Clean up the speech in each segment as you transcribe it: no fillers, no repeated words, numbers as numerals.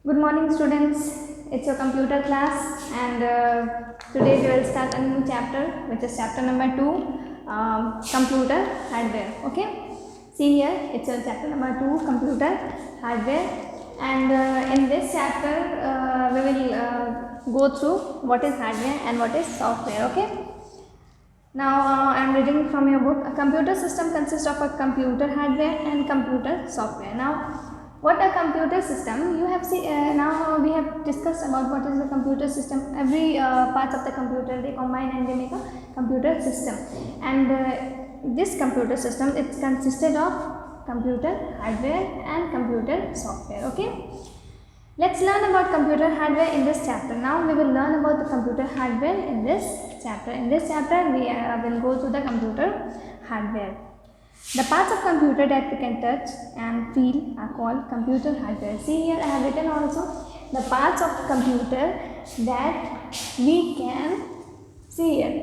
Good morning students, it's your computer class and today we will start a new chapter which is chapter number 2, computer hardware. Okay, see here it's your chapter number 2, computer hardware, and in this chapter we will go through what is hardware and what is software. Okay, now I am reading from your book. A computer system consists of a computer hardware and computer software. Now what a computer system, you have seen, now we have discussed about what is the computer system. Every parts of the computer they combine and they make a computer system, and this computer system it's consisted of computer hardware and computer software. Okay, let's learn about computer hardware in this chapter. Now we will learn about the computer hardware in this chapter. In this chapter we will go through the computer hardware. The parts of computer that we can touch and feel are called computer hardware. See here I have written also the parts of computer that we can see here,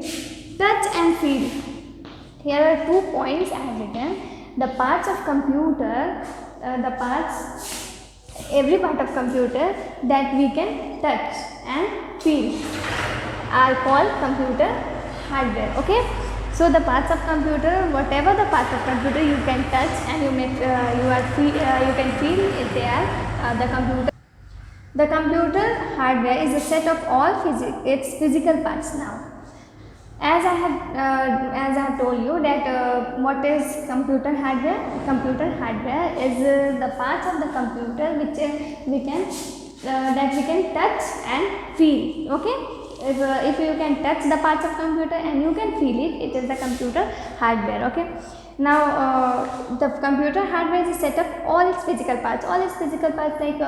touch and feel. Here are 2 points I have written. The parts of computer, every part of computer that we can touch and feel are called computer hardware. Okay. So the parts of computer, whatever the parts of computer you can touch and you can feel it, they are the computer. The computer hardware is a set of all its physical parts. Now, as I have told you that what is computer hardware? Computer hardware is the parts of the computer which we can touch and feel. Okay. If you can touch the parts of computer and you can feel it, it is the computer hardware. Okay. Now the computer hardware is a set of all its physical parts. All its physical parts like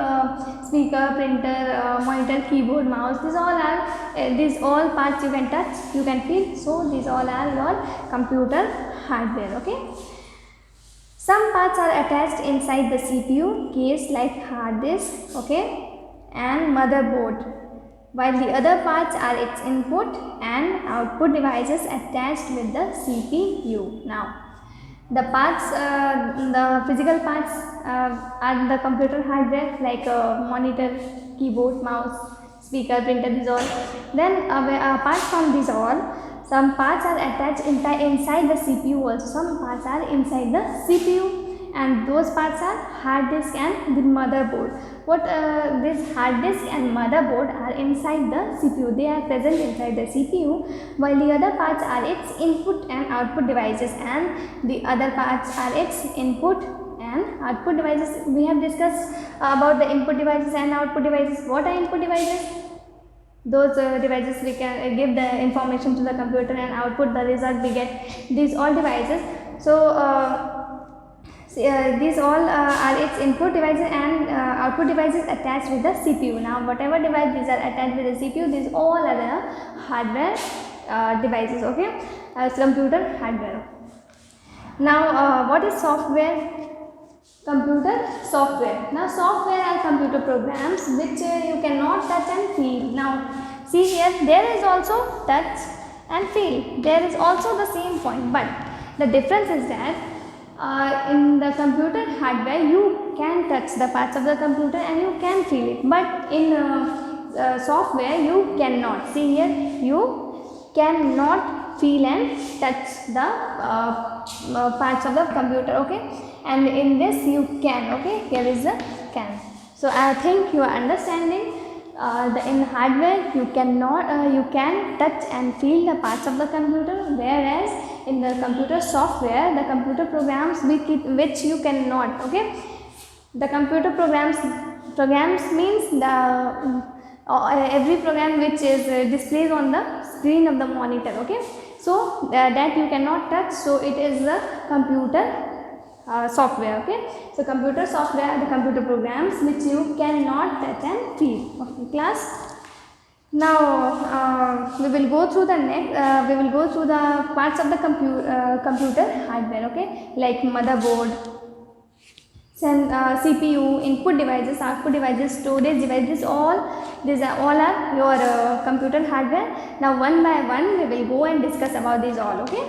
speaker, printer, monitor, keyboard, mouse. These all parts you can touch, you can feel. So these all are your computer hardware. Okay. Some parts are attached inside the CPU case like hard disk. Okay, and motherboard, while the other parts are its input and output devices attached with the CPU. Now, the parts, the physical parts are the computer hardware like monitor, keyboard, mouse, speaker, printer, these all. Then apart from these all, some parts are attached inside the CPU also. Some parts are inside the CPU, and those parts are hard disk and the motherboard. What this hard disk and motherboard are inside the CPU. They are present inside the CPU, while the other parts are its input and output devices, and the other parts are its input and output devices. We have discussed about the input devices and output devices. What are input devices? Those devices we can give the information to the computer and output the result we get. These all devices. So these all are its input devices and output devices attached with the CPU. Now whatever device these are attached with the CPU, these all are the hardware devices. Okay, computer hardware. Now what is software? Computer software. Now software are computer programs which you cannot touch and feel. Now see here, there is also touch and feel. There is also the same point, but the difference is that in the computer hardware you can touch the parts of the computer and you can feel it, but in software you cannot. See here, you cannot feel and touch the parts of the computer. Okay, and in this you can. Okay, here is the can. So I think you are understanding. In hardware you cannot you can touch and feel the parts of the computer, whereas in the computer software, the computer programs which you cannot. Okay, the computer programs means the every program which is displayed on the screen of the monitor. Okay, so that you cannot touch, so it is the computer software. Okay, so computer software are the computer programs which you cannot touch and feel. Okay, class. Now we will go through the next. We will go through the parts of the computer hardware. Okay, like motherboard, CPU, input devices, output devices, storage devices. These are all are your computer hardware. Now one by one we will go and discuss about these all. Okay.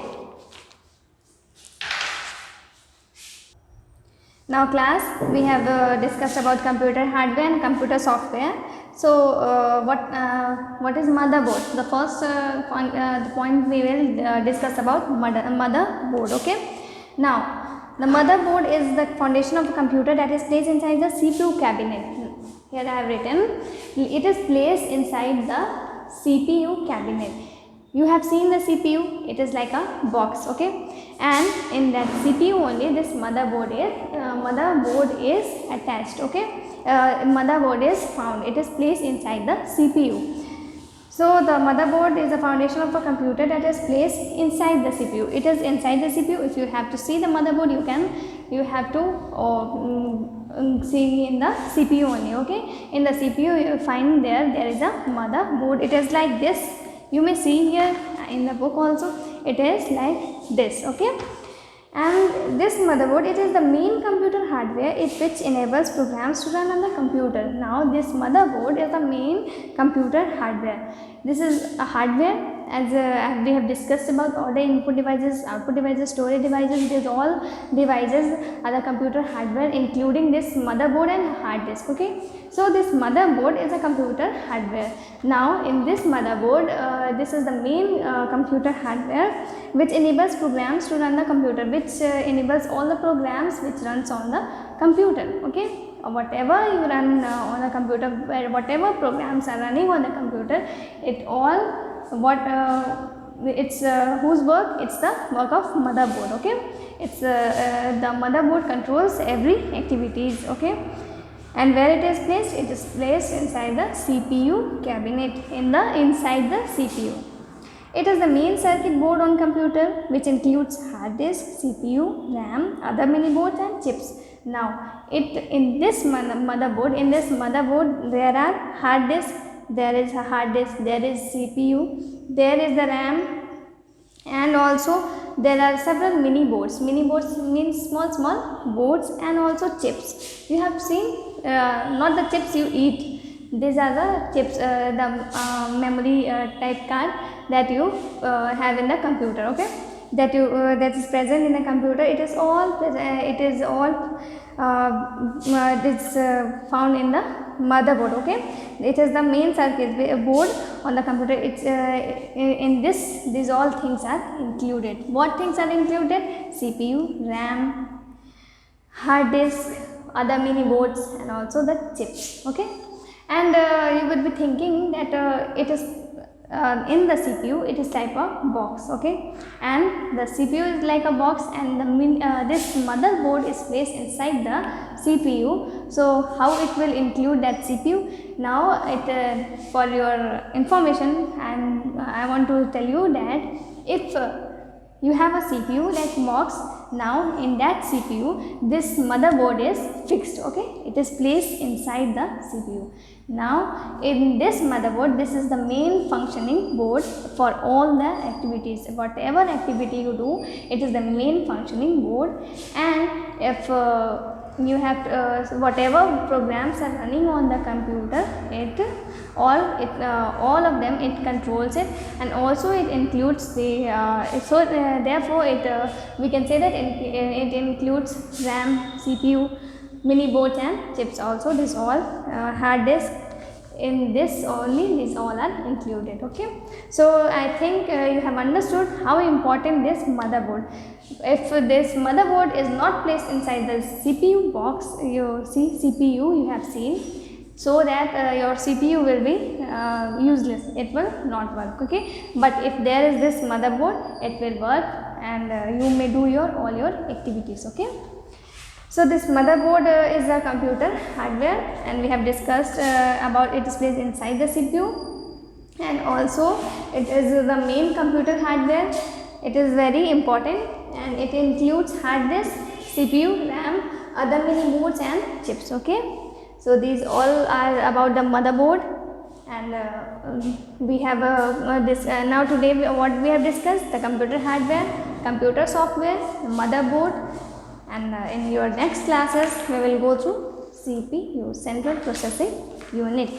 Now class, we have discussed about computer hardware and computer software. So what is motherboard? The first the point we will discuss about motherboard. Okay. Now the motherboard is the foundation of a computer that is placed inside the CPU cabinet. Here I have written, it is placed inside the CPU cabinet. You have seen the CPU, it is like a box, okay, and in that CPU only this motherboard is attached, okay. Motherboard is found, it is placed inside the CPU. So the motherboard is the foundation of a computer that is placed inside the CPU. It is inside the CPU. If you have to see the motherboard, you have to see in the CPU only, okay. In the CPU you find there is a motherboard. It is like this. You may see here in the book also, it is like this, okay. And this motherboard, it is the main computer hardware which enables programs to run on the computer. Now this motherboard is the main computer hardware. This is a hardware, as we have discussed about all the input devices, output devices, storage devices. These all devices are the computer hardware, including this motherboard and hard disk, okay. So this motherboard is a computer hardware. Now in this motherboard, this is the main computer hardware which enables programs to run the computer, which enables all the programs which runs on the computer, okay. Whatever you run on the computer, whatever programs are running on the computer, it all it's whose work? It's the work of motherboard, okay. It's the motherboard controls every activities, okay. And where it is placed? It is placed inside the CPU cabinet, inside the CPU. It is the main circuit board on computer, which includes hard disk, CPU, RAM, other mini boards and chips. Now in this motherboard there are hard disk, there is a hard disk, there is CPU, there is the RAM, and also there are several mini boards. Mini boards means small boards, and also chips. You have seen, not the chips you eat, these are the chips, the memory type card that you have in the computer, okay, that is present in the computer. It is all found in the motherboard, okay. It is the main circuit board on the computer. It's in this, these all things are included. What things are included? CPU, RAM, hard disk, other mini boards, and also the chips, okay. And you would be thinking that it is in the CPU, it is type of box, okay, and the CPU is like a box, and this motherboard is placed inside the CPU. So how it will include that CPU? Now for your information, and I want to tell you that if you have a CPU like box, now in that CPU this motherboard is fixed, okay, it is placed inside the CPU. Now in this motherboard, this is the main functioning board for all the activities. Whatever activity you do, it is the main functioning board. And if you have whatever programs are running on the computer, all of them, it controls it, and also it includes the therefore we can say that it includes RAM, CPU, mini boards and chips also. This all hard disk, in this only these all are included, okay. So I think you have understood how important this motherboard. If this motherboard is not placed inside the CPU box, you see CPU you have seen, so that your CPU will be useless, it will not work, okay. But if there is this motherboard, it will work, and you may do all your activities, okay. So this motherboard is a computer hardware, and we have discussed about it is placed inside the CPU, and also it is the main computer hardware. It is very important, and it includes hard disk, CPU, RAM, other mini boards and chips, okay. So these all are about the motherboard, and we have now today what we have discussed: the computer hardware, computer software, the motherboard. And in your next classes, we will go through CPU, Central Processing Unit.